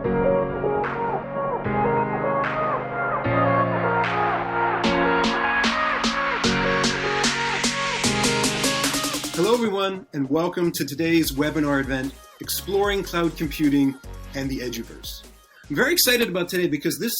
Hello, everyone, and welcome to today's webinar event, Exploring Cloud Computing and the Eduverse. I'm very excited about today because this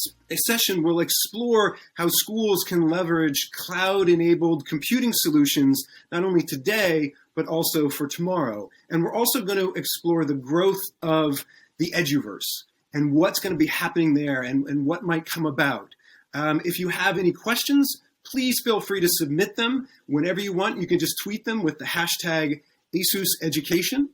session will explore how schools can leverage cloud-enabled computing solutions, not only today, but also for tomorrow. And we're also going to explore the growth of the Eduverse and what's going to be happening there and what might come about. If you have any questions, please feel free to submit them whenever you want. You can just tweet them with the hashtag ASUS Education.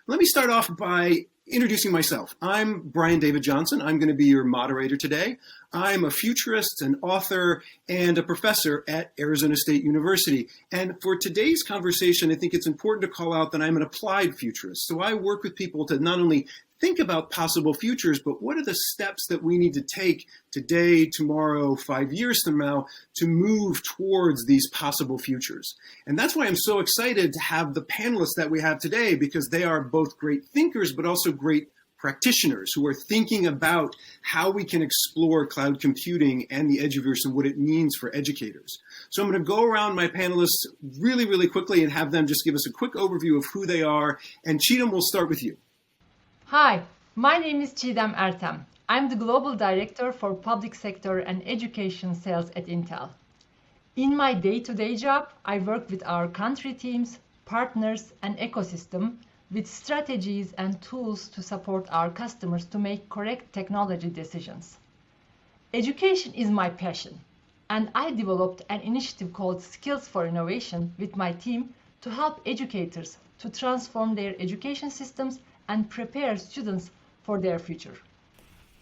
Let me start off by introducing myself. I'm Brian David Johnson. I'm going to be your moderator today. I'm a futurist, an author, and a professor at Arizona State University. And for today's conversation, I think it's important to call out that I'm an applied futurist. So I work with people to not only think about possible futures, but what are the steps that we need to take today, tomorrow, 5 years from now to move towards these possible futures. And that's why I'm so excited to have the panelists that we have today, because they are both great thinkers, but also great practitioners who are thinking about how we can explore cloud computing and the Eduverse and what it means for educators. So I'm going to go around my panelists really quickly and have them just give us a quick overview of who they are. And Cheatham, we'll start with you. Hi, my name is Çiğdem Ertem. I'm the Global Director for Public Sector and Education Sales at Intel. In my day-to-day job, I work with our country teams, partners, and ecosystem with strategies and tools to support our customers to make correct technology decisions. Education is my passion, and I developed an initiative called Skills for Innovation with my team to help educators to transform their education systems and prepare students for their future.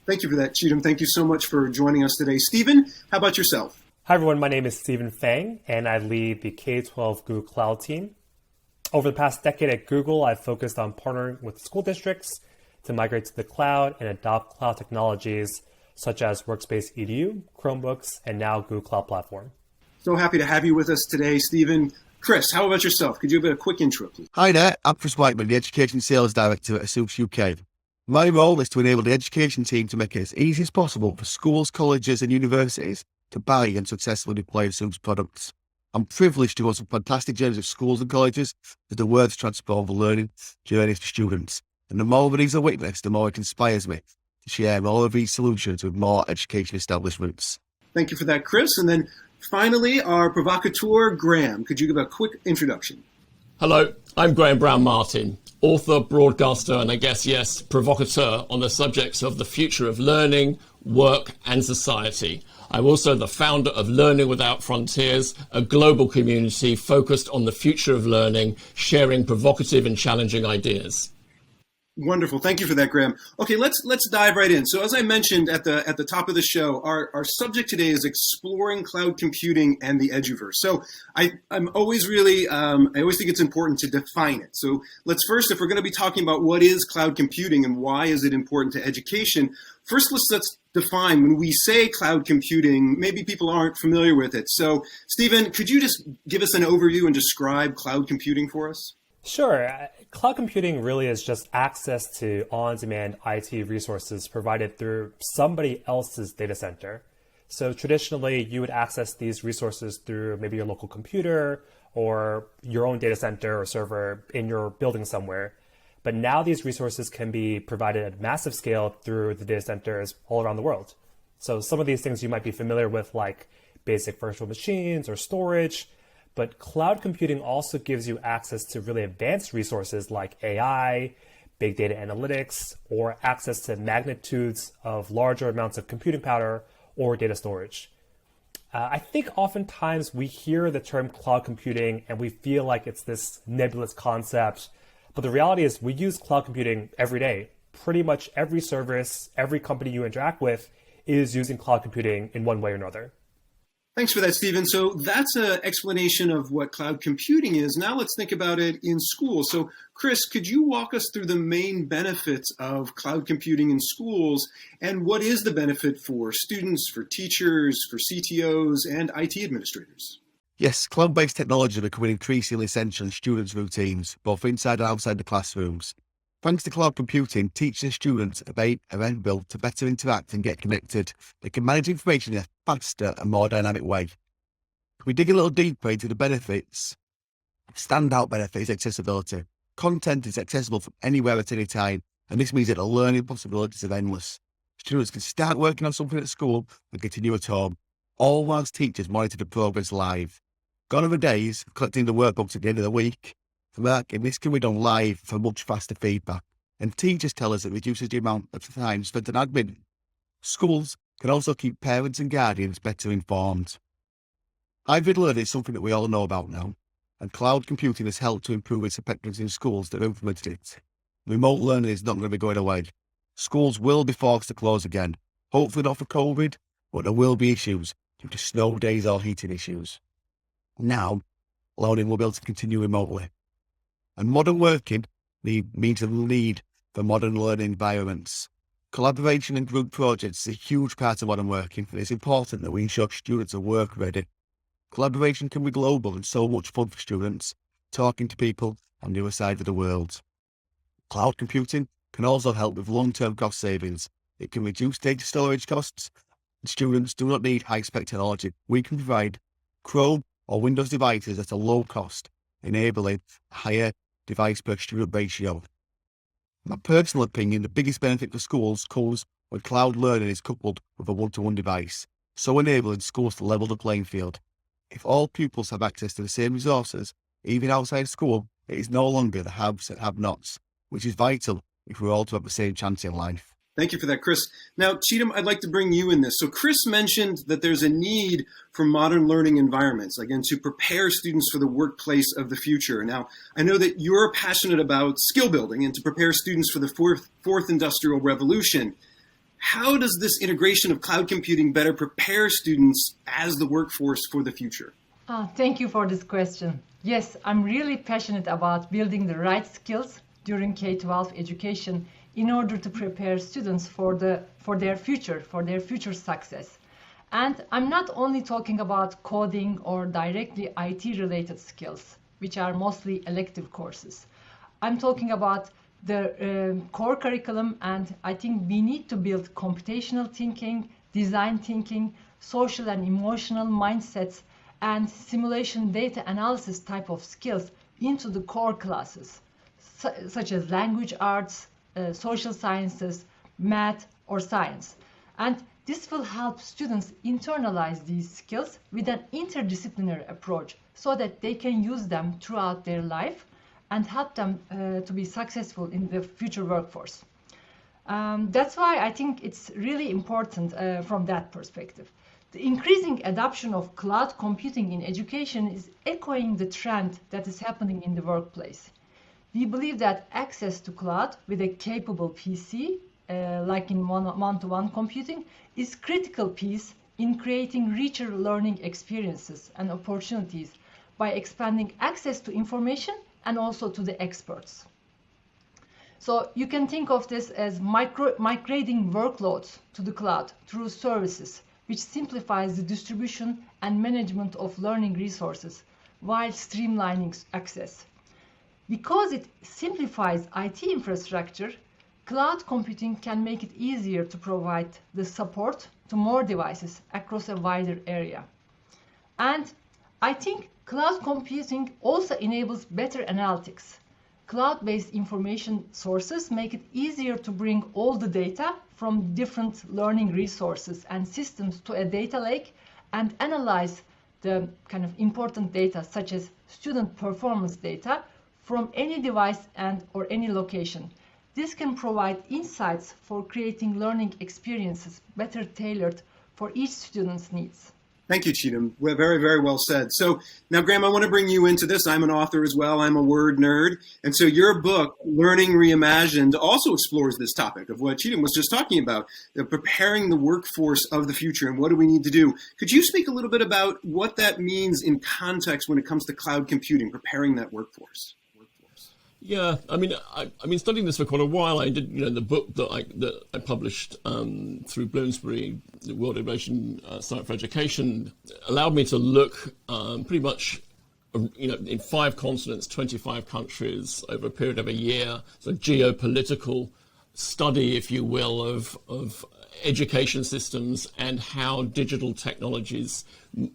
Thank you for that, Cheatham. Thank you so much for joining us today. Stephen, how about yourself? Hi, everyone. My name is Stephen Fang, and I lead the K-12 Google Cloud team. Over the past decade at Google, I've focused on partnering with school districts to migrate to the cloud and adopt cloud technologies such as Workspace EDU, Chromebooks, and now Google Cloud Platform. So happy to have you with us today, Stephen. Chris, how about yourself? Could you give a quick intro, please? Hi there, I'm Chris Whiteman, the Education Sales Director at ASUS UK. My role is to enable the education team to make it as easy as possible for schools, colleges and universities to buy and successfully deploy ASUS products. I'm privileged to run some fantastic journeys of schools and colleges as the words transform the learning journeys for students. And the more of these are witnessed, the more it inspires me to share all of these solutions with more education establishments. Thank you for that, Chris. And then finally, our provocateur, Graham. Could you give a quick introduction? Hello, I'm Graham Brown-Martin, author, broadcaster, and I guess, yes, provocateur on the subjects of the future of learning, work, and society. I'm also the founder of Learning Without Frontiers, a global community focused on the future of learning, sharing provocative and challenging ideas. Wonderful. Thank you for that, Graham. Okay, let's dive right in. So as I mentioned at the top of the show, our subject today is exploring cloud computing and the Eduverse. So I'm always really, I always think it's important to define it. So let's first, if we're going to be talking about what is cloud computing and why is it important to education, first let's define, when we say cloud computing, maybe people aren't familiar with it. So Stephen, could you just give us an overview and describe cloud computing for us? Sure. Cloud computing really is just access to on-demand IT resources provided through somebody else's data center. So traditionally, you would access these resources through maybe your local computer or your own data center or server in your building somewhere. But now these resources can be provided at massive scale through the data centers all around the world. So some of these things you might be familiar with, like basic virtual machines or storage. But cloud computing also gives you access to really advanced resources like AI, big data analytics, or access to magnitudes of larger amounts of computing power or data storage. I think oftentimes we hear the term cloud computing and we feel like it's this nebulous concept, but the reality is we use cloud computing every day. Pretty much every service, every company you interact with is using cloud computing in one way or another. Thanks for that, Stephen. So that's an explanation of what cloud computing is. Now let's think about it in schools. So Chris, could you walk us through the main benefits of cloud computing in schools, and what is the benefit for students, for teachers, for CTOs, and IT administrators? Yes, cloud-based technology are becoming increasingly essential in students' routines, both inside and outside the classrooms. Thanks to cloud computing, teachers and students are able to better interact and get connected. They can manage information in a faster and more dynamic way. If we dig a little deeper into the benefits, standout benefit is accessibility. Content is accessible from anywhere at any time, and this means that the learning possibilities are endless. Students can start working on something at school and continue at home, all whilst teachers monitor the progress live. Gone are the days of collecting the workbooks at the end of the week. For marking, this can be done live for much faster feedback, and teachers tell us it reduces the amount of time spent on admin. Schools can also keep parents and guardians better informed. Hybrid learning is something that we all know about now, and cloud computing has helped to improve its effectiveness in schools that have implemented it. Remote learning is not going to be going away. Schools will be forced to close again, hopefully not for COVID, but there will be issues due to snow days or heating issues. Now, learning will be able to continue remotely. And modern working means a need for modern learning environments. Collaboration and group projects is a huge part of modern working, and it's important that we ensure students are work ready. Collaboration can be global and so much fun for students, talking to people on the other side of the world. Cloud computing can also help with long-term cost savings. It can reduce data storage costs, and students do not need high-spec technology. We can provide Chrome or Windows devices at a low cost, enabling a higher device per student ratio. In my personal opinion, the biggest benefit for schools comes when cloud learning is coupled with a one-to-one device, so enabling schools to level the playing field. If all pupils have access to the same resources, even outside school, it is no longer the haves and have-nots, which is vital if we're all to have the same chance in life. Thank you for that, Chris. Now, Cheatham, I'd like to bring you in this. So Chris mentioned that there's a need for modern learning environments, again, to prepare students for the workplace of the future. Now, I know that you're passionate about skill building and to prepare students for the fourth industrial revolution. How does this integration of cloud computing better prepare students as the workforce for the future? Thank you for this question. Yes, I'm really passionate about building the right skills during K-12 education in order to prepare students for their future success. And I'm not only talking about coding or directly IT-related skills, which are mostly elective courses. I'm talking about the core curriculum, and I think we need to build computational thinking, design thinking, social and emotional mindsets, and simulation data analysis type of skills into the core classes, such as language arts, social sciences, math, or science. And this will help students internalize these skills with an interdisciplinary approach so that they can use them throughout their life and help them to be successful in the future workforce. That's why I think it's really important from that perspective. The increasing adoption of cloud computing in education is echoing the trend that is happening in the workplace. We believe that access to cloud with a capable PC, like in one-to-one computing, is a critical piece in creating richer learning experiences and opportunities by expanding access to information and also to the experts. So you can think of this as migrating workloads to the cloud through services, which simplifies the distribution and management of learning resources while streamlining access. Because it simplifies IT infrastructure, cloud computing can make it easier to provide the support to more devices across a wider area. And I think cloud computing also enables better analytics. Cloud-based information sources make it easier to bring all the data from different learning resources and systems to a data lake and analyze the kind of important data such as student performance data from any device or any location. This can provide insights for creating learning experiences better tailored for each student's needs. Thank you, Cheatham. Very, very well said. So now, Graham, I want to bring you into this. I'm an author as well. I'm a word nerd. And so your book, Learning Reimagined, also explores this topic of what Cheatham was just talking about, preparing the workforce of the future and what do we need to do. Could you speak a little bit about what that means in context when it comes to cloud computing, preparing that workforce? Yeah, I mean, I've been studying this for quite a while. I did, the book that I published through Bloomsbury, the World Innovation Site for Education, allowed me to look pretty much in 5 continents, 25 countries over a period of a year. So geopolitical study, if you will, of education systems and how digital technologies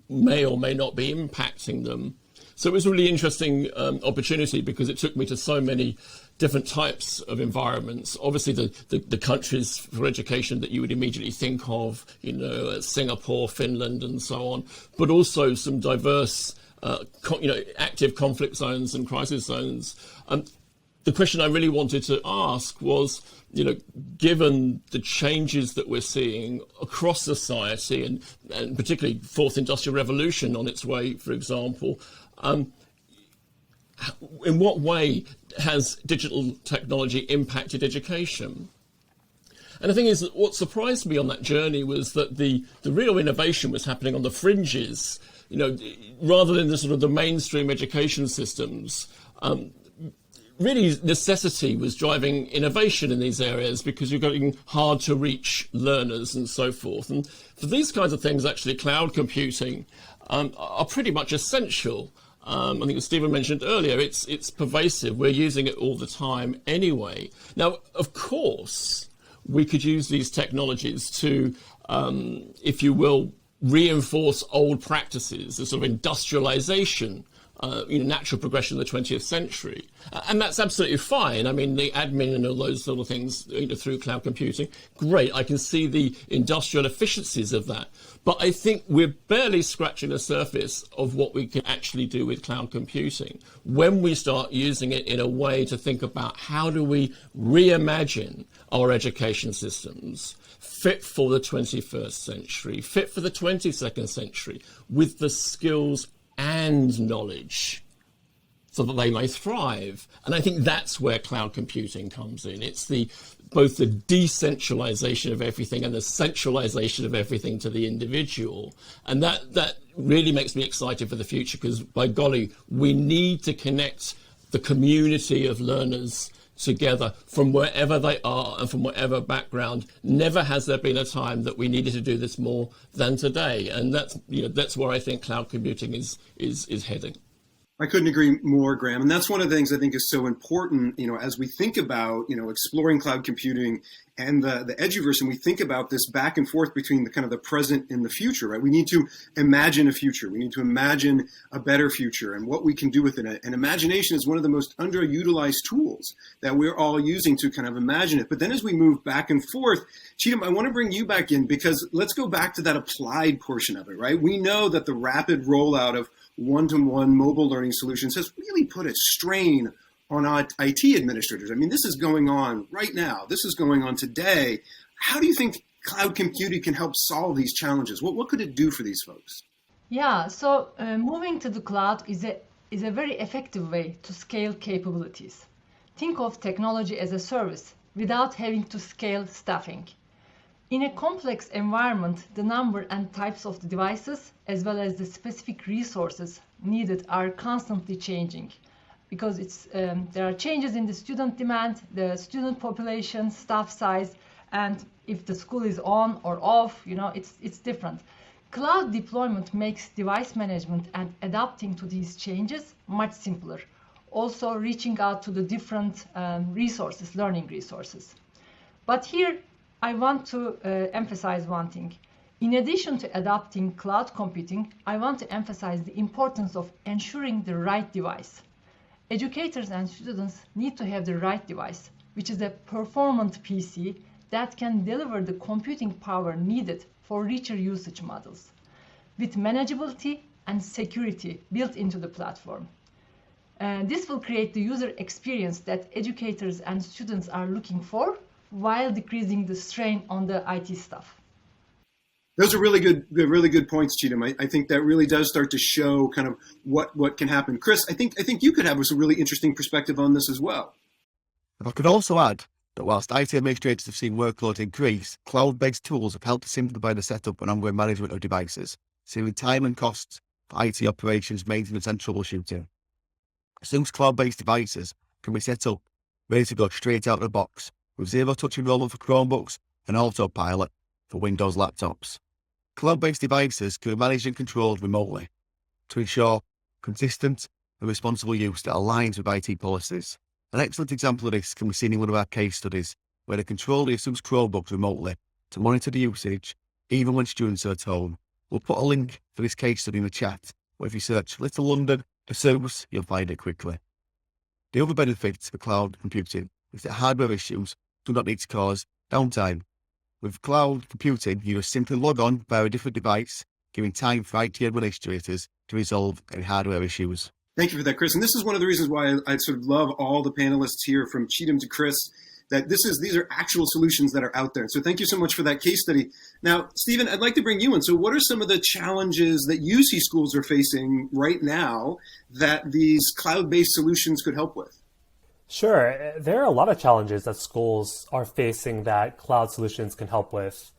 may or may not be impacting them. So it was a really interesting opportunity because it took me to so many different types of environments. Obviously, the countries for education that you would immediately think of, Singapore, Finland, and so on, but also some diverse, active conflict zones and crisis zones. The question I really wanted to ask was, given the changes that we're seeing across society and particularly fourth industrial revolution on its way, for example, in what way has digital technology impacted education? And the thing is that what surprised me on that journey was that the real innovation was happening on the fringes, rather than the sort of the mainstream education systems. Really, necessity was driving innovation in these areas because you're getting hard to reach learners and so forth. And for these kinds of things, actually, cloud computing are pretty much essential. I think as Stephen mentioned earlier, it's pervasive. We're using it all the time anyway. Now, of course, we could use these technologies to, if you will, reinforce old practices, the sort of industrialization, natural progression of the 20th century. And that's absolutely fine. I mean, the admin and all those sort of things through cloud computing, great. I can see the industrial efficiencies of that. But I think we're barely scratching the surface of what we can actually do with cloud computing when we start using it in a way to think about how do we reimagine our education systems fit for the 21st century, fit for the 22nd century, with the skills and knowledge so that they may thrive. And I think that's where cloud computing comes in. It's both the decentralization of everything and the centralization of everything to the individual. And that really makes me excited for the future because, by golly, we need to connect the community of learners together from wherever they are and from whatever background. Never has there been a time that we needed to do this more than today. And that's where I think cloud computing is heading. I couldn't agree more, Graham. And that's one of the things I think is so important, as we think about, exploring cloud computing and the Eduverse, and we think about this back and forth between the kind of the present and the future, right? We need to imagine a future. We need to imagine a better future and what we can do with it. And imagination is one of the most underutilized tools that we're all using to kind of imagine it. But then as we move back and forth, Cheatham, I want to bring you back in because let's go back to that applied portion of it, right? We know that the rapid rollout of one-to-one mobile learning solutions has really put a strain on IT administrators. I mean, this is going on right now. This is going on today. How do you think cloud computing can help solve these challenges? What could it do for these folks? Yeah, so moving to the cloud is a very effective way to scale capabilities. Think of technology as a service without having to scale staffing. In a complex environment, the number and types of the devices, as well as the specific resources needed, are constantly changing because there are changes in the student demand, the student population, staff size, and if the school is on or off, it's different. Cloud deployment makes device management and adapting to these changes much simpler. Also reaching out to the different resources, learning resources. But here, I want to emphasize one thing. In addition to adopting cloud computing, I want to emphasize the importance of ensuring the right device. Educators and students need to have the right device, which is a performant PC that can deliver the computing power needed for richer usage models, with manageability and security built into the platform. This will create the user experience that educators and students are looking for, while decreasing the strain on the IT staff. Those are really good points, Cheatham. I think that really does start to show kind of what can happen. Chris, I think you could have a really interesting perspective on this as well. If I could also add that whilst IT administrators have seen workload increase, cloud-based tools have helped to simplify the setup and ongoing management of devices, saving time and costs for IT operations, maintenance and troubleshooting. ASUS cloud-based devices can be set up ready to go straight out of the box, with zero-touch enrollment for Chromebooks and autopilot for Windows laptops. Cloud-based devices can be managed and controlled remotely to ensure consistent and responsible use that aligns with IT policies. An excellent example of this can be seen in one of our case studies, where they control the ASUS Chromebooks remotely to monitor the usage, even when students are at home. We'll put a link for this case study in the chat, where if you search Little London ASUS, you'll find it quickly. The other benefit for cloud computing is that hardware issues do not need to cause downtime. With cloud computing, you just simply log on via a different device, giving time for IT administrators to resolve any hardware issues. Thank you for that, Chris. And this is one of the reasons why I sort of love all the panelists here, from Cheatham to Chris, that these are actual solutions that are out there. So thank you so much for that case study. Now, Stephen, I'd like to bring you in. So what are some of the challenges that you see schools are facing right now that these cloud-based solutions could help with? Sure. There are a lot of challenges that schools are facing that cloud solutions can help with.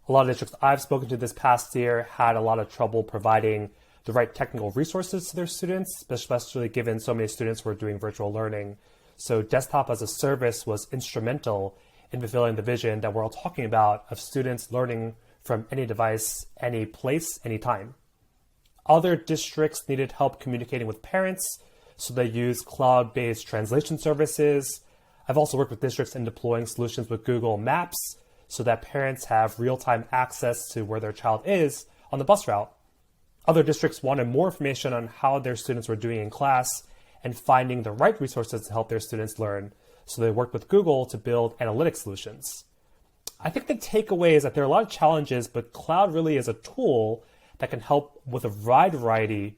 A lot of districts I've spoken to this past year had a lot of trouble providing the right technical resources to their students, especially given so many students were doing virtual learning. So desktop as a service was instrumental in fulfilling the vision that we're all talking about of students learning from any device, any place, anytime. Other districts needed help communicating with parents, so they used cloud-based translation services. I've also worked with districts in deploying solutions with Google Maps so that parents have real-time access to where their child is on the bus route. Other districts wanted more information on how their students were doing in class and finding the right resources to help their students learn, so they worked with Google to build analytic solutions. I think the takeaway is that there are a lot of challenges, but cloud really is a tool that can help with a wide variety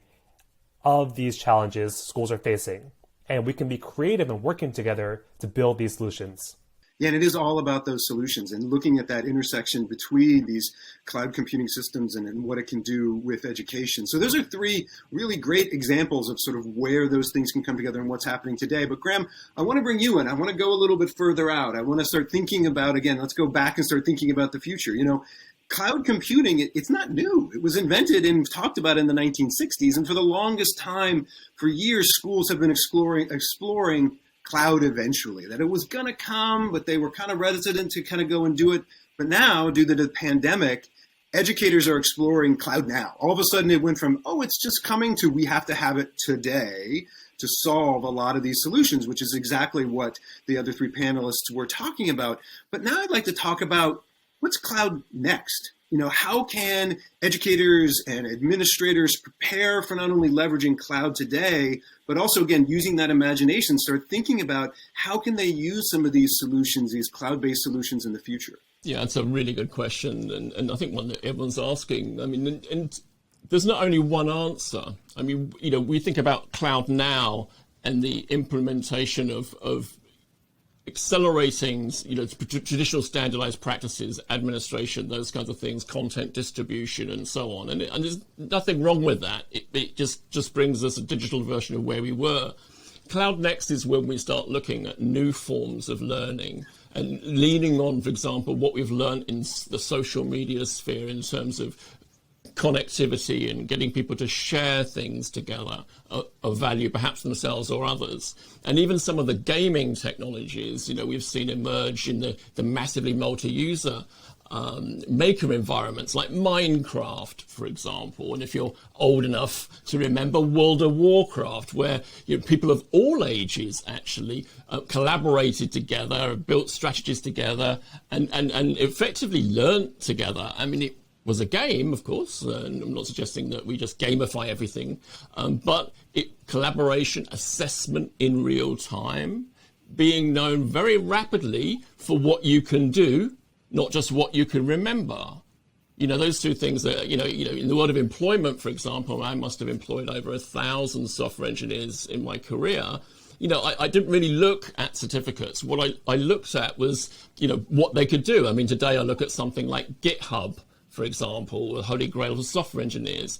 of these challenges schools are facing. And we can be creative and working together to build these solutions. Yeah, and it is all about those solutions and looking at that intersection between these cloud computing systems and what it can do with education. So those are three really great examples of sort of where those things can come together and what's happening today. But Graham, I want to bring you in. I want to go a little bit further out. I want to start thinking about, again, let's go back and start thinking about the future. You know, cloud computing, it's not new. It was invented and talked about in the 1960s. And for the longest time, for years, schools have been exploring cloud eventually, that it was going to come, but they were kind of reticent to kind of go and do it. But now, due to the pandemic, educators are exploring cloud now. All of a sudden, it went from, oh, it's just coming, to we have to have it today to solve a lot of these solutions, which is exactly what the other three panelists were talking about. But now I'd like to talk about what's cloud next. You know, how can educators and administrators prepare for not only leveraging cloud today, but also, again, using that imagination, start thinking about how can they use some of these solutions, these cloud-based solutions in the future? Yeah, it's a really good question, and I think one that everyone's asking. I mean, and there's not only one answer. I mean, you know, we think about cloud now and the implementation of accelerating, you know, traditional standardized practices, administration, those kinds of things, content distribution, and so on. And there's nothing wrong with that. It just brings us a digital version of where we were. Cloud next is when we start looking at new forms of learning and leaning on, for example, what we've learned in the social media sphere in terms of connectivity and getting people to share things together of value, perhaps themselves or others. And even some of the gaming technologies, you know, we've seen emerge in the massively multi-user maker environments like Minecraft, for example. And if you're old enough to remember World of Warcraft, where, you know, people of all ages actually collaborated together, built strategies together, and effectively learnt together. I mean, it was a game, of course, and I'm not suggesting that we just gamify everything, but collaboration, assessment in real time, being known very rapidly for what you can do, not just what you can remember. You know, those two things that, you know, in the world of employment, for example, I must have employed over 1,000 software engineers in my career. You know, I didn't really look at certificates. What I looked at was, you know, what they could do. I mean, today I look at something like GitHub, for example, the holy grail of software engineers.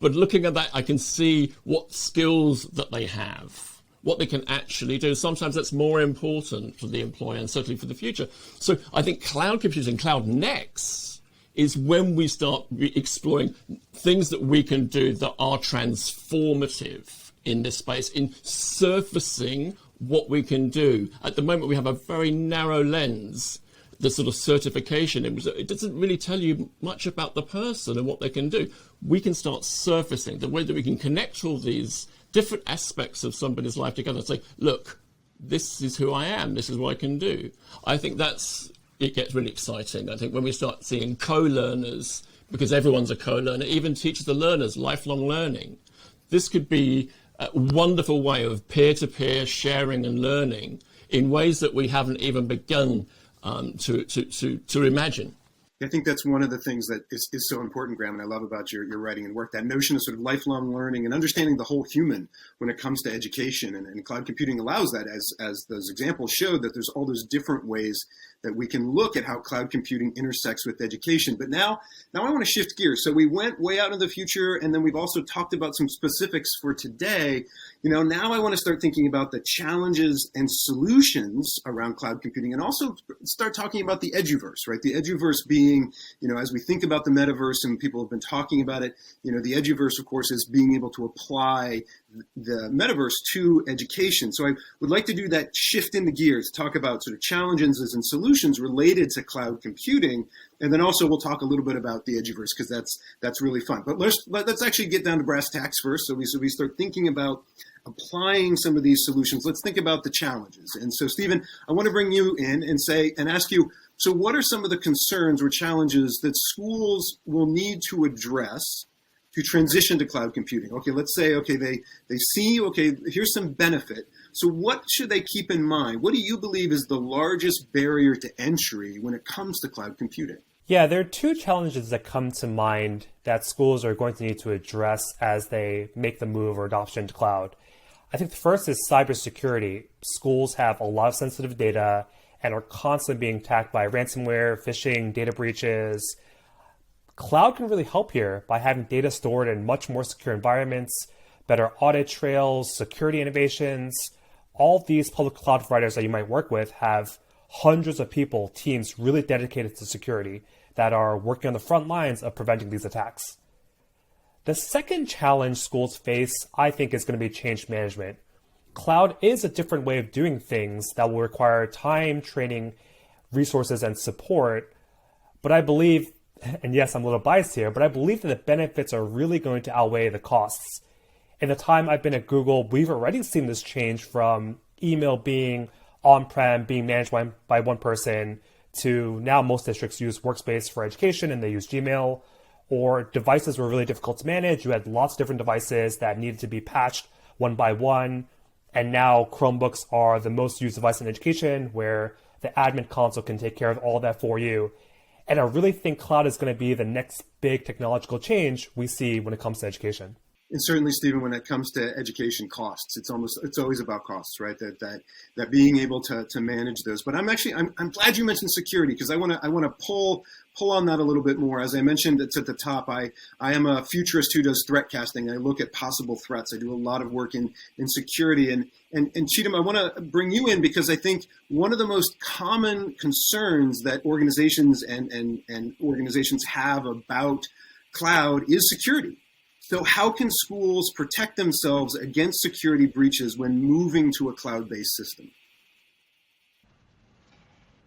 But looking at that, I can see what skills that they have, what they can actually do. Sometimes that's more important for the employer and certainly for the future. So I think cloud computing, cloud next, is when we start exploring things that we can do that are transformative in this space, in surfacing what we can do. At the moment, we have a very narrow lens the sort of certification. It doesn't really tell you much about the person and what they can do. We can start surfacing the way that we can connect all these different aspects of somebody's life together and say, look, this is who I am, this is what I can do. I think it gets really exciting. I think when we start seeing co-learners, because everyone's a co-learner, even teachers are learners, lifelong learning. This could be a wonderful way of peer-to-peer sharing and learning in ways that we haven't even begun to imagine. I think that's one of the things that is so important, Graham, and I love about your writing and work, that notion of sort of lifelong learning and understanding the whole human when it comes to education. And cloud computing allows that, as those examples showed, that there's all those different ways that we can look at how cloud computing intersects with education. But now I want to shift gears. So we went way out into the future, and then we've also talked about some specifics for today. Now I want to start thinking about the challenges and solutions around cloud computing, and also start talking about the Eduverse, right? The Eduverse being, as we think about the metaverse, and people have been talking about it, the Eduverse, of course, is being able to apply the metaverse to education. So I would like to do that shift in the gears, talk about sort of challenges and solutions related to cloud computing. And then also we'll talk a little bit about the Eduverse, because that's really fun. But let's actually get down to brass tacks first. So we start thinking about applying some of these solutions. Let's think about the challenges. And so, Stephen, I want to bring you in and ask you, so what are some of the concerns or challenges that schools will need to address to transition to cloud computing? Okay, let's say, they see, here's some benefit. So what should they keep in mind? What do you believe is the largest barrier to entry when it comes to cloud computing? Yeah, there are two challenges that come to mind that schools are going to need to address as they make the move or adoption to cloud. I think the first is cybersecurity. Schools have a lot of sensitive data and are constantly being attacked by ransomware, phishing, data breaches. Cloud can really help here by having data stored in much more secure environments, better audit trails, security innovations. All of these public cloud providers that you might work with have hundreds of people, teams really dedicated to security that are working on the front lines of preventing these attacks. The second challenge schools face, I think, is going to be change management. Cloud is a different way of doing things that will require time, training, resources, and support. But I believe, and yes, I'm a little biased here, but I believe that the benefits are really going to outweigh the costs. In the time I've been at Google, we've already seen this change from email being on-prem, being managed by one person, to now most districts use Workspace for education and they use Gmail, or devices were really difficult to manage. You had lots of different devices that needed to be patched one by one. And now Chromebooks are the most used device in education, where the admin console can take care of all that for you. And I really think cloud is going to be the next big technological change we see when it comes to education. And certainly, Stephen, when it comes to education costs, it's always about costs, right? That being able to manage those. But I'm glad you mentioned security, because I want to pull on that a little bit more. As I mentioned, it's at the top. I am a futurist who does threat casting. I look at possible threats. I do a lot of work in security. And Cheatham, I want to bring you in, because I think one of the most common concerns that organizations and organizations have about cloud is security. So how can schools protect themselves against security breaches when moving to a cloud-based system?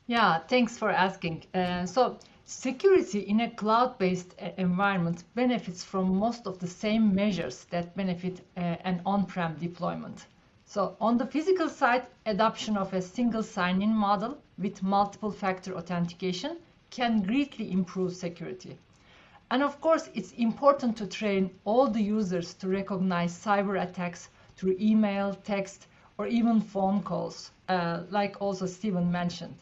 Yeah, thanks for asking. So security in a cloud-based environment benefits from most of the same measures that benefit an on-prem deployment. So on the physical side, adoption of a single sign-in model with multiple factor authentication can greatly improve security. And of course, it's important to train all the users to recognize cyber attacks through email, text, or even phone calls, like also Stephen mentioned.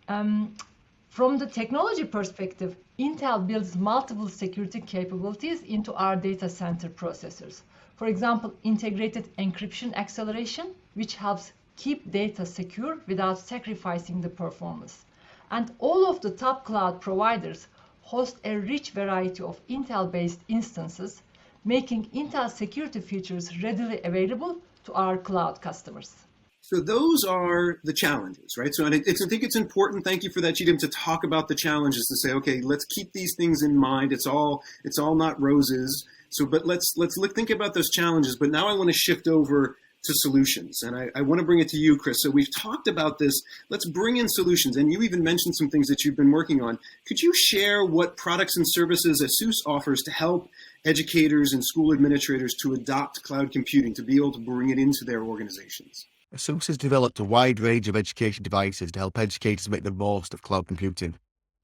From the technology perspective, Intel builds multiple security capabilities into our data center processors. For example, integrated encryption acceleration, which helps keep data secure without sacrificing the performance. And all of the top cloud providers host a rich variety of Intel-based instances, making Intel security features readily available to our cloud customers. So those are the challenges, right? So I think it's important, thank you for that, Cheatham, to talk about the challenges, to say, okay, let's keep these things in mind. It's all not roses. So, but let's think about those challenges. But now I want to shift over to solutions. And I want to bring it to you, Chris. So we've talked about this. Let's bring in solutions. And you even mentioned some things that you've been working on. Could you share what products and services ASUS offers to help educators and school administrators to adopt cloud computing, to be able to bring it into their organizations? ASUS has developed a wide range of education devices to help educators make the most of cloud computing.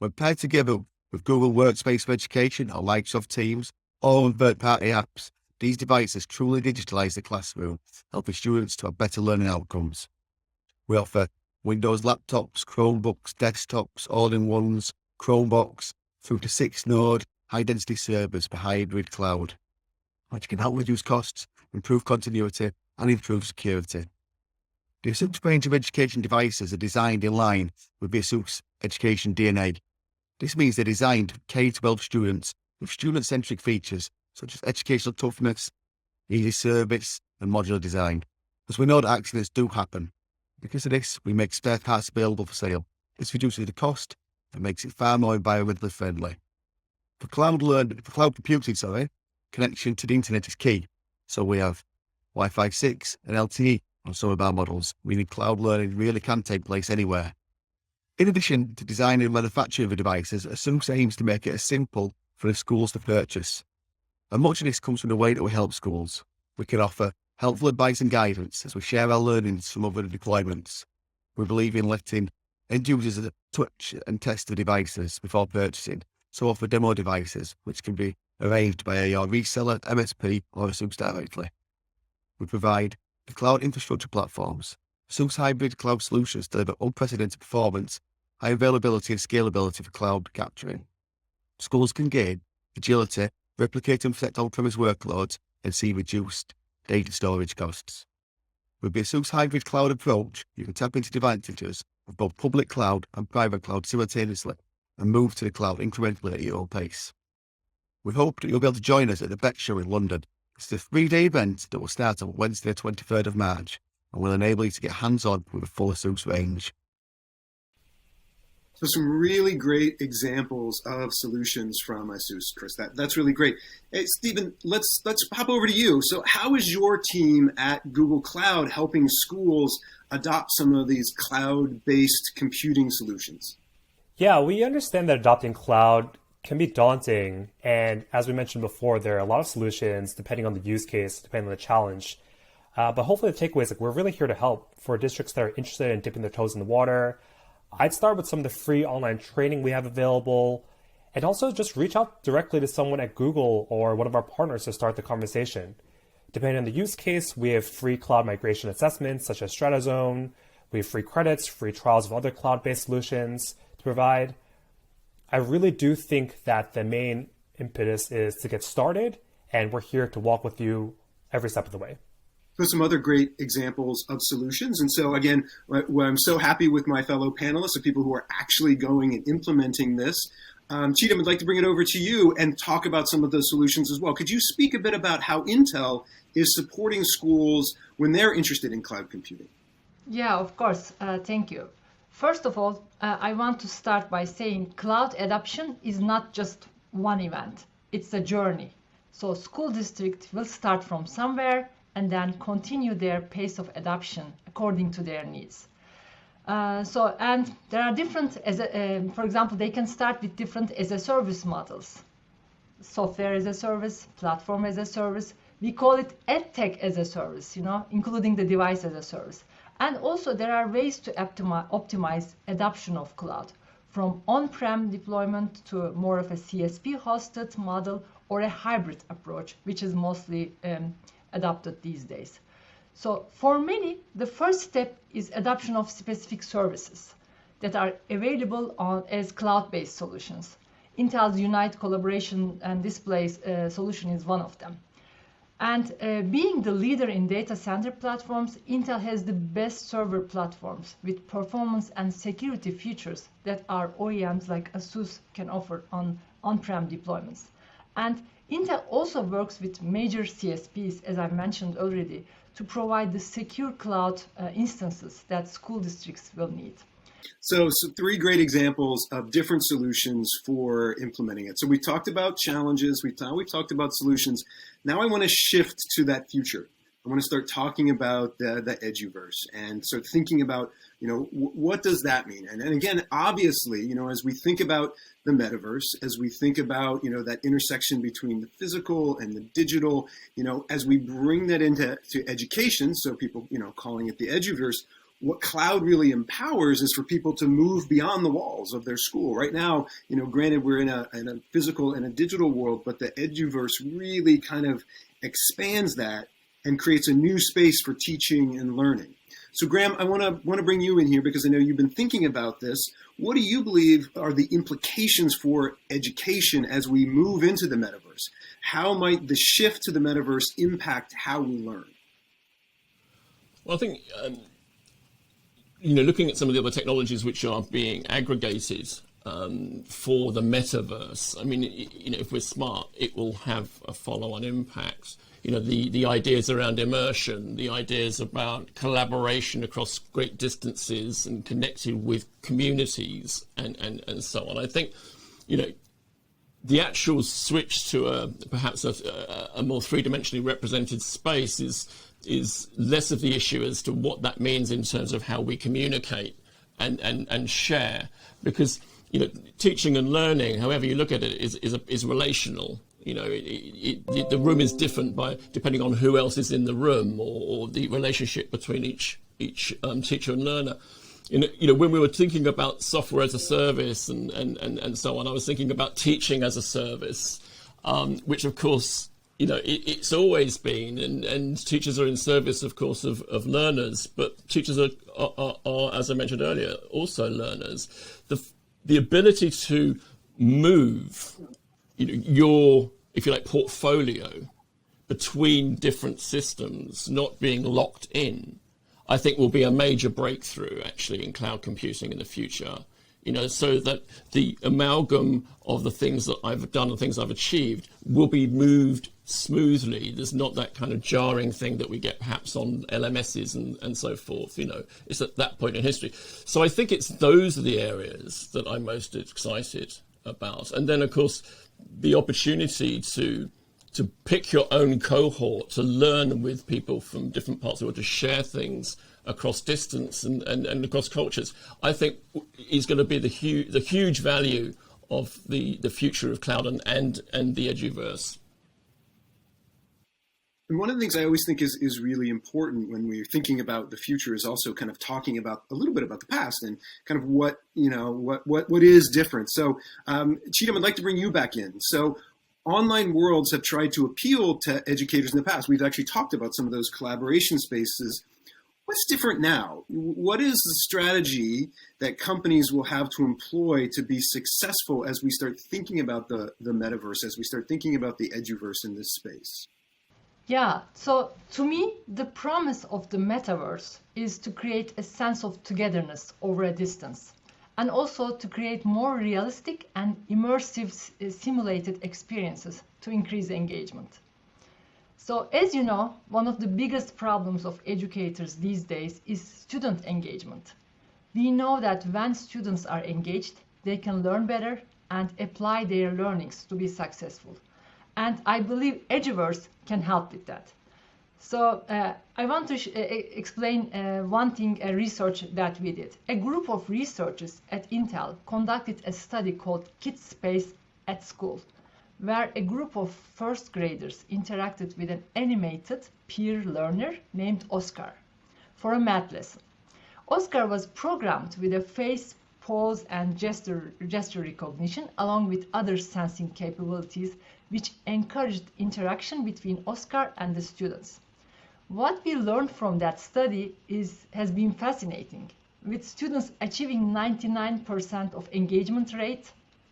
When paired together with Google Workspace for Education or Microsoft Teams or third-party apps, these devices truly digitalize the classroom, helping students to have better learning outcomes. We offer Windows laptops, Chromebooks, desktops, all-in-ones, Chromebox, through to 6-node, high-density servers for hybrid cloud, which can help reduce costs, improve continuity, and improve security. The ASUS range of education devices are designed in line with the ASUS education DNA. This means they're designed for K-12 students with student-centric features such as educational toughness, easy service, and modular design. As we know that accidents do happen. Because of this, we make spare parts available for sale. This reduces the cost and makes it far more environmentally friendly. For cloud computing, connection to the internet is key. So we have Wi-Fi 6 and LTE on some of our models, meaning cloud learning really can take place anywhere. In addition to designing and manufacturing the devices, ASUS aims to make it as simple for the schools to purchase. And much of this comes from the way that we help schools. We can offer helpful advice and guidance as we share our learnings from other deployments. We believe in letting end users touch and test the devices before purchasing, so offer demo devices, which can be arranged by your reseller, MSP, or ASUS directly. We provide the cloud infrastructure platforms. ASUS hybrid cloud solutions deliver unprecedented performance, high availability and scalability for cloud capturing. Schools can gain agility, replicate and protect on-premise workloads, and see reduced data storage costs. With the ASUS hybrid cloud approach, you can tap into the advantages of both public cloud and private cloud simultaneously and move to the cloud incrementally at your own pace. We hope that you'll be able to join us at the BEC Show in London. It's a 3-day event that will start on Wednesday, 23rd of March, and will enable you to get hands-on with a full ASUS range. So some really great examples of solutions from ASUS, Chris. That's really great. Hey, Stephen, let's hop over to you. So how is your team at Google Cloud helping schools adopt some of these cloud-based computing solutions? Yeah, we understand that adopting cloud can be daunting. And as we mentioned before, there are a lot of solutions depending on the use case, depending on the challenge. But hopefully the takeaway is we're really here to help for districts that are interested in dipping their toes in the water. I'd start with some of the free online training we have available, and also just reach out directly to someone at Google or one of our partners to start the conversation. Depending on the use case, we have free cloud migration assessments such as StrataZone. We have free credits, free trials of other cloud-based solutions to provide. I really do think that the main impetus is to get started, and we're here to walk with you every step of the way. So some other great examples of solutions. And so again, I'm so happy with my fellow panelists, the people who are actually going and implementing this. Cheatham, I'd like to bring it over to you and talk about some of those solutions as well. Could you speak a bit about how Intel is supporting schools when they're interested in cloud computing? Yeah, of course. Thank you. First of all, I want to start by saying cloud adoption is not just one event. It's a journey. So school district will start from somewhere and then continue their pace of adoption according to their needs. And there are different, for example, they can start with different as-a-service models. Software as a service, platform as a service. We call it EdTech as a service, including the device as a service. And also there are ways to optimize adoption of cloud, from on-prem deployment to more of a CSP-hosted model or a hybrid approach, which is mostly adopted these days. So for many, the first step is adoption of specific services that are available as cloud-based solutions. Intel's Unite collaboration and displays solution is one of them. And being the leader in data center platforms, Intel has the best server platforms with performance and security features that our OEMs like ASUS can offer on on-prem deployments. And Intel also works with major CSPs, as I mentioned already, to provide the secure cloud instances that school districts will need. So 3 great examples of different solutions for implementing it. So we talked about challenges, we've talked about solutions. Now I want to shift to that future. I want to start talking about the Eduverse and start thinking about, what does that mean? And again, obviously, as we think about the metaverse, as we think about, that intersection between the physical and the digital, as we bring that into education, so people, calling it the Eduverse, what cloud really empowers is for people to move beyond the walls of their school. Right now, granted, we're in a physical and a digital world, but the Eduverse really kind of expands that and creates a new space for teaching and learning. So Graham, I want to bring you in here because I know you've been thinking about this. What do you believe are the implications for education as we move into the metaverse? How might the shift to the metaverse impact how we learn? Well, I think, looking at some of the other technologies which are being aggregated for the metaverse, I mean, if we're smart, it will have a follow-on impact. The ideas around immersion, the ideas about collaboration across great distances and connected with communities and so on. I think, the actual switch to perhaps a more three-dimensionally represented space is less of the issue as to what that means in terms of how we communicate and share, because teaching and learning, however you look at it, is relational. The room is different depending on who else is in the room or the relationship between each teacher and learner. When we were thinking about software as a service and so on, I was thinking about teaching as a service, which of course, it's always been, and teachers are in service, of course, of learners, but teachers are, as I mentioned earlier, also learners. The ability to move your, if you like, portfolio between different systems, not being locked in, I think will be a major breakthrough actually in cloud computing in the future. So that the amalgam of the things that I've done and things I've achieved will be moved smoothly. There's not that kind of jarring thing that we get perhaps on LMSs and so forth. It's at that point in history. So I think it's those are the areas that I'm most excited about. And then, of course, the opportunity to pick your own cohort, to learn with people from different parts of the world, to share things across distance and across cultures, I think is going to be the huge value of the future of cloud and the Eduverse. And one of the things I always think is really important when we're thinking about the future is also kind of talking about a little bit about the past and kind of what is different. So Cheatham, I'd like to bring you back in. So online worlds have tried to appeal to educators in the past. We've actually talked about some of those collaboration spaces. What's different now? What is the strategy that companies will have to employ to be successful as we start thinking about the metaverse, as we start thinking about the Eduverse in this space? Yeah, so to me, the promise of the metaverse is to create a sense of togetherness over a distance, and also to create more realistic and immersive simulated experiences to increase engagement. So as you know, one of the biggest problems of educators these days is student engagement. We know that when students are engaged, they can learn better and apply their learnings to be successful. And I believe Eduverse can help with that. So I want to explain one thing, a research that we did. A group of researchers at Intel conducted a study called Kids Space at School, where a group of first graders interacted with an animated peer learner named Oscar for a math lesson. Oscar was programmed with a face, pose, and gesture recognition, along with other sensing capabilities, which encouraged interaction between Oscar and the students. What we learned from that study has been fascinating, with students achieving 99% of engagement rate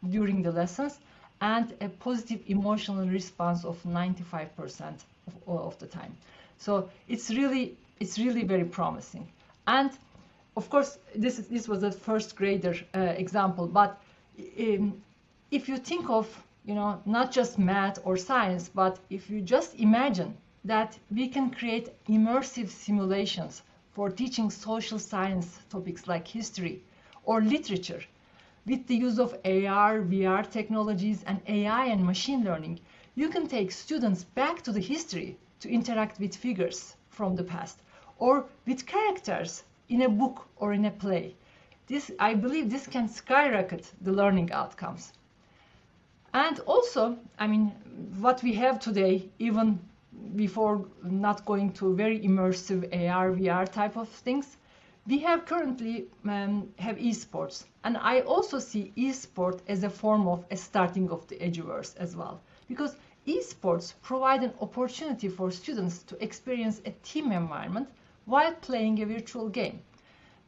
during the lessons and a positive emotional response of 95% of the time. So it's really very promising. And of course, this was a first grader example, but if you think of not just math or science, but if you just imagine that we can create immersive simulations for teaching social science topics like history or literature, with the use of AR, VR technologies, and AI and machine learning, you can take students back to the history to interact with figures from the past, or with characters in a book or in a play. I believe this can skyrocket the learning outcomes. And also, I mean, what we have today, even before not going to very immersive AR, VR type of things, we have currently have esports. And I also see esport as a form of a starting of the Eduverse as well. Because esports provide an opportunity for students to experience a team environment while playing a virtual game.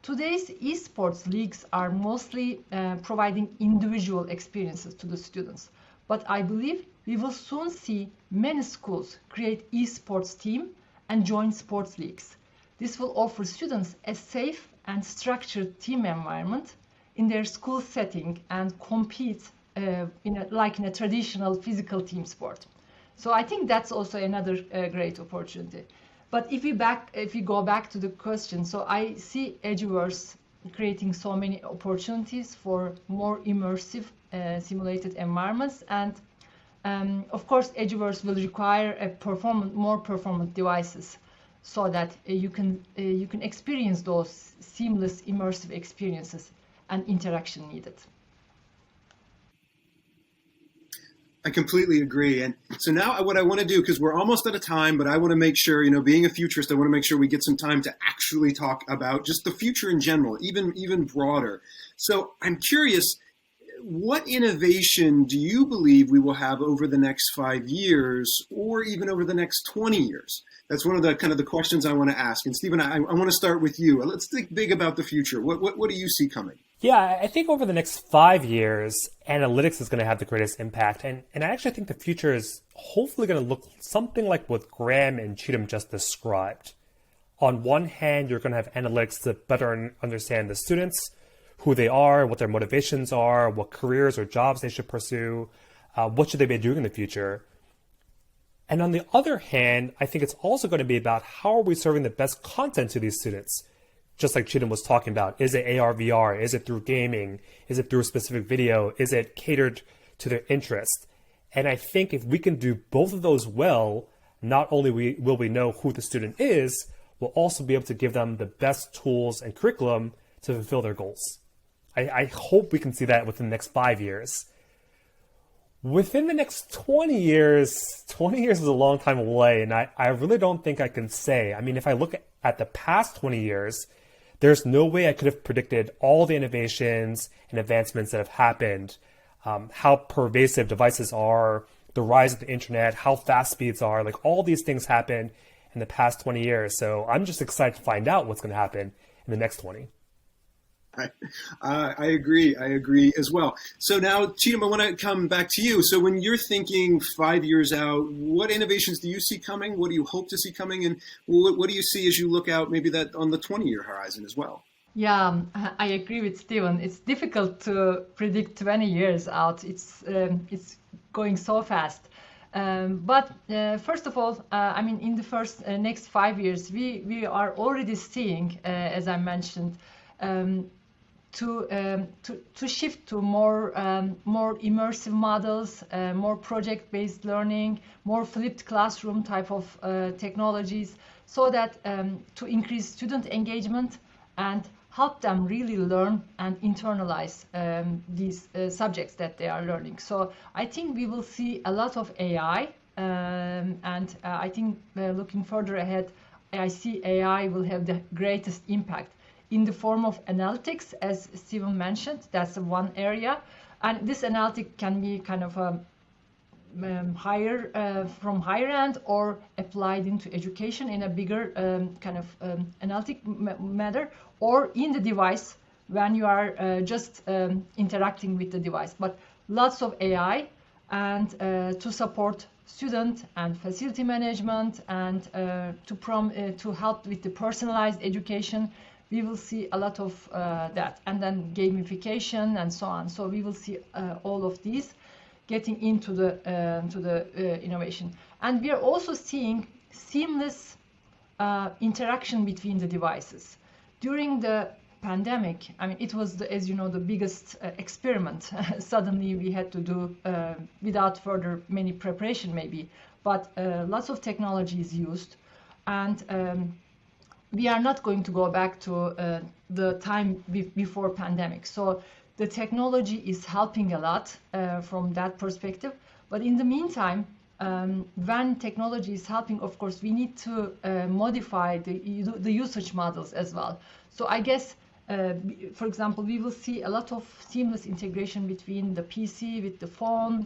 Today's esports leagues are mostly providing individual experiences to the students, but I believe we will soon see many schools create esports team and join sports leagues. This will offer students a safe and structured team environment in their school setting and compete like in a traditional physical team sport. So I think that's also another great opportunity. But if we go back to the question, so I see Eduverse creating so many opportunities for more immersive simulated environments, and of course Eduverse will require more performant devices, so that you can experience those seamless immersive experiences and interaction needed. I completely agree. And so now what I want to do, because we're almost out of time, but I want to make sure, being a futurist, I want to make sure we get some time to actually talk about just the future in general, even broader. So I'm curious, what innovation do you believe we will have over the next 5 years or even over the next 20 years? That's one of the kind of the questions I want to ask. And Stephen, I want to start with you. Let's think big about the future. What do you see coming? Yeah, I think over the next 5 years, analytics is going to have the greatest impact. And I actually think the future is hopefully going to look something like what Graham and Cheatham just described. On one hand, you're going to have analytics to better understand the students, who they are, what their motivations are, what careers or jobs they should pursue, what should they be doing in the future. And on the other hand, I think it's also going to be about how are we serving the best content to these students? Just like Cheatham was talking about, is it AR, VR? Is it through gaming? Is it through a specific video? Is it catered to their interest? And I think if we can do both of those well, not only will we know who the student is, we'll also be able to give them the best tools and curriculum to fulfill their goals. I hope we can see that within the next 5 years. Within the next 20 years, 20 years is a long time away, and I really don't think I can say. I mean, if I look at the past 20 years, there's no way I could have predicted all the innovations and advancements that have happened, how pervasive devices are, the rise of the internet, how fast speeds are, like all these things happened in the past 20 years. So I'm just excited to find out what's going to happen in the next 20. I agree as well. So now, Cheatham, I want to come back to you. So when you're thinking 5 years out, what innovations do you see coming? What do you hope to see coming? And what do you see as you look out maybe that on the 20-year horizon as well? Yeah, I agree with Stephen. It's difficult to predict 20 years out. It's going so fast. But first of all, I mean, in the next 5 years, we are already seeing, as I mentioned, to shift to more immersive models, more project-based learning, more flipped classroom type of technologies, so that to increase student engagement and help them really learn and internalize these subjects that they are learning. So I think we will see a lot of AI, and I think looking further ahead, I see AI will have the greatest impact in the form of analytics, as Stephen mentioned. That's one area, and this analytic can be kind of from higher end or applied into education in a bigger kind of analytic matter, or in the device when you are just interacting with the device. But lots of AI, and to support student and facility management, and to help with the personalized education. We will see a lot of that, and then gamification and so on. So we will see all of these getting into the innovation, and we are also seeing seamless interaction between the devices. During the pandemic, I mean, it was, as you know, the biggest experiment. Suddenly we had to do without further many preparation maybe, but lots of technology is used. and we are not going to go back to the time before pandemic. So the technology is helping a lot from that perspective. But in the meantime, when technology is helping, of course, we need to modify the usage models as well. So I guess, for example, we will see a lot of seamless integration between the PC with the phone,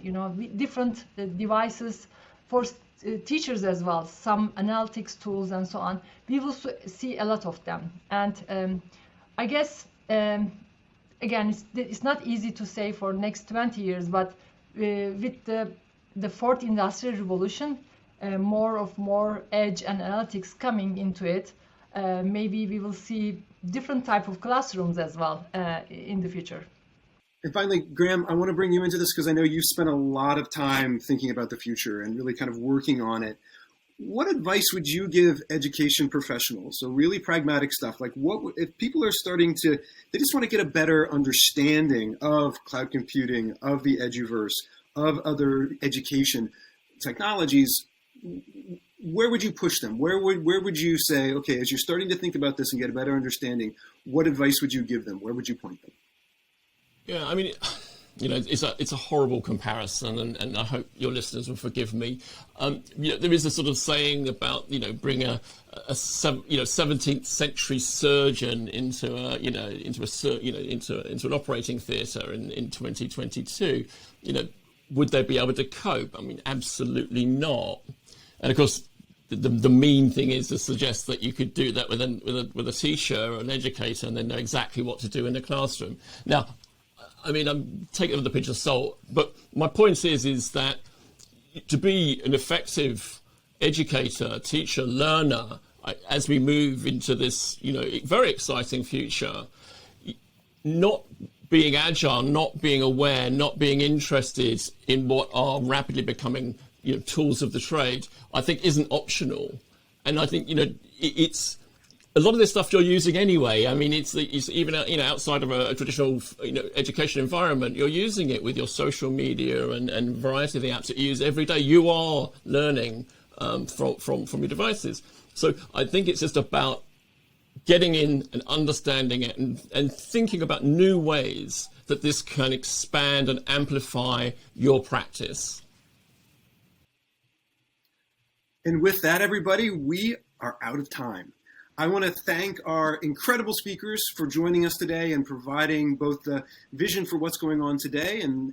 different devices for teachers as well, some analytics tools and so on. We will see a lot of them. And I guess, again, it's not easy to say for next 20 years, but with the fourth industrial revolution, more edge and analytics coming into it, maybe we will see different type of classrooms as well in the future. And finally, Graham, I want to bring you into this because I know you spent a lot of time thinking about the future and really kind of working on it. What advice would you give education professionals? So really pragmatic stuff, like what if people are starting to, they just want to get a better understanding of cloud computing, of the Eduverse, of other education technologies, where would you push them? Where would you say, okay, as you're starting to think about this and get a better understanding, what advice would you give them? Where would you point them? Yeah, I mean, it's a horrible comparison, and I hope your listeners will forgive me. There is a sort of saying about bring a 17th century surgeon into an operating theatre in 2022. Would they be able to cope? I mean, absolutely not. And of course, the mean thing is to suggest that you could do that with a teacher or an educator and then know exactly what to do in the classroom. Now, I mean, I'm taking it with a pinch of salt, but my point is that to be an effective educator, teacher, learner, as we move into this, very exciting future, not being agile, not being aware, not being interested in what are rapidly becoming tools of the trade, I think isn't optional. And I think, it's a lot of this stuff you're using anyway. I mean, it's even outside of a traditional education environment, you're using it with your social media and variety of the apps that you use every day. You are learning from your devices. So I think it's just about getting in and understanding it and thinking about new ways that this can expand and amplify your practice. And with that, everybody, we are out of time. I want to thank our incredible speakers for joining us today and providing both the vision for what's going on today and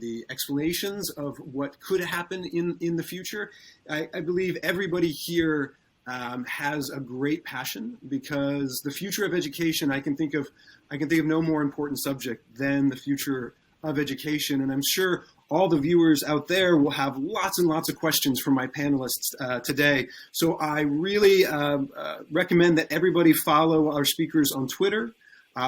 the explanations of what could happen in the future. I believe everybody here has a great passion, because the future of education, I can think of no more important subject than the future of education. And I'm sure all the viewers out there will have lots and lots of questions from my panelists today. So I really recommend that everybody follow our speakers on Twitter,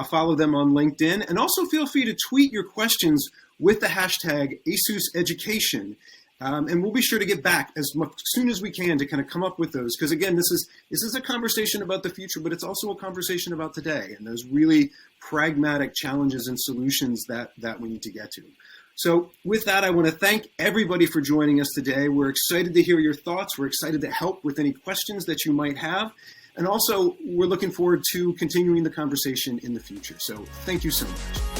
follow them on LinkedIn, and also feel free to tweet your questions with the hashtag ASUS Education. And we'll be sure to get back as soon as we can to kind of come up with those. Because again, this is a conversation about the future, but it's also a conversation about today and those really pragmatic challenges and solutions that we need to get to. So with that, I want to thank everybody for joining us today. We're excited to hear your thoughts. We're excited to help with any questions that you might have. And also, we're looking forward to continuing the conversation in the future. So thank you so much.